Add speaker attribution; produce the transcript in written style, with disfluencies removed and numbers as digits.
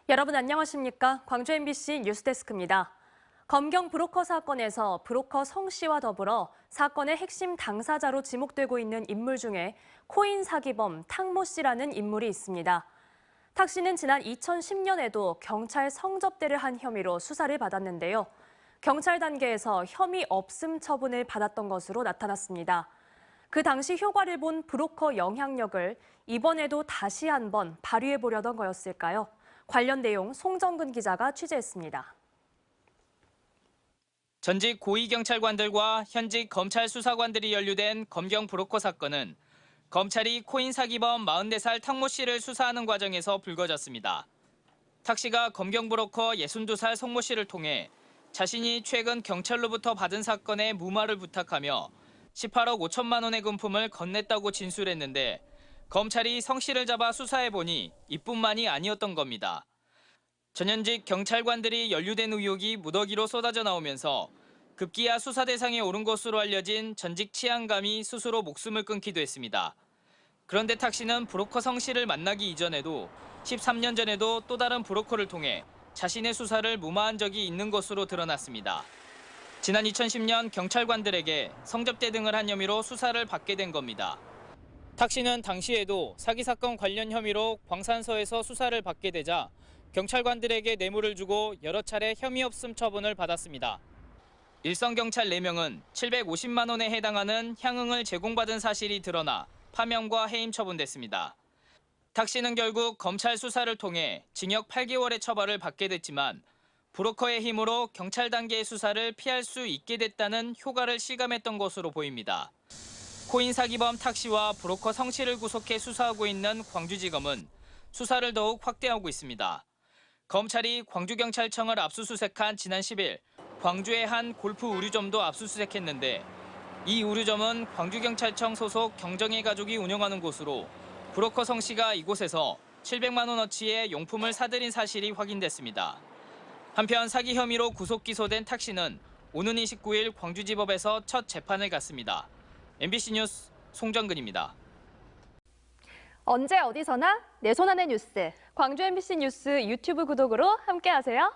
Speaker 1: 여러분 안녕하십니까? 광주 MBC 뉴스데스크입니다. 검경 브로커 사건에서 브로커 성 씨와 더불어 사건의 핵심 당사자로 지목되고 있는 인물 중에 코인 사기범 탁모 씨라는 인물이 있습니다. 탁 씨는 지난 2010년에도 경찰 성접대를 한 혐의로 수사를 받았는데요. 경찰 단계에서 혐의 없음 처분을 받았던 것으로 나타났습니다. 그 당시 효과를 본 브로커 영향력을 이번에도 다시 한번 발휘해 보려던 거였을까요? 관련 내용 송정근 기자가 취재했습니다.
Speaker 2: 전직 고위경찰관들과 현직 검찰 수사관들이 연루된 검경 브로커 사건은 검찰이 코인 사기범 44살 탁모 씨를 수사하는 과정에서 불거졌습니다. 탁 씨가 검경 브로커 62살 송모 씨를 통해 자신이 최근 경찰로부터 받은 사건의 무마를 부탁하며 18억 5천만 원의 금품을 건넸다고 진술했는데 검찰이 성 씨를 잡아 수사해보니 이뿐만이 아니었던 겁니다. 전현직 경찰관들이 연루된 의혹이 무더기로 쏟아져 나오면서 급기야 수사 대상에 오른 것으로 알려진 전직 치안감이 스스로 목숨을 끊기도 했습니다. 그런데 탁 씨는 브로커 성 씨를 만나기 이전에도 13년 전에도 또 다른 브로커를 통해 자신의 수사를 무마한 적이 있는 것으로 드러났습니다. 지난 2010년 경찰관들에게 성접대 등을 한 혐의로 수사를 받게 된 겁니다. 탁 씨는 당시에도 사기 사건 관련 혐의로 광산서에서 수사를 받게 되자 경찰관들에게 뇌물을 주고 여러 차례 혐의 없음 처분을 받았습니다. 일선 경찰 4명은 750만 원에 해당하는 향응을 제공받은 사실이 드러나 파면과 해임 처분됐습니다. 탁 씨는 결국 검찰 수사를 통해 징역 8개월의 처벌을 받게 됐지만 브로커의 힘으로 경찰 단계의 수사를 피할 수 있게 됐다는 효과를 실감했던 것으로 보입니다. 코인 사기범 탁 씨와 브로커 성 씨를 구속해 수사하고 있는 광주지검은 수사를 더욱 확대하고 있습니다. 검찰이 광주경찰청을 압수수색한 지난 10일 광주의 한 골프 의류점도 압수수색했는데 이 의류점은 광주경찰청 소속 경정의 가족이 운영하는 곳으로 브로커 성 씨가 이곳에서 700만 원어치의 용품을 사들인 사실이 확인됐습니다. 한편 사기 혐의로 구속 기소된 탁 씨는 오는 29일 광주지법에서 첫 재판을 갖습니다. MBC 뉴스 송정근입니다.
Speaker 3: 언제 어디서나 내 손 안의 뉴스.
Speaker 1: 광주 MBC 뉴스 유튜브 구독으로 함께하세요.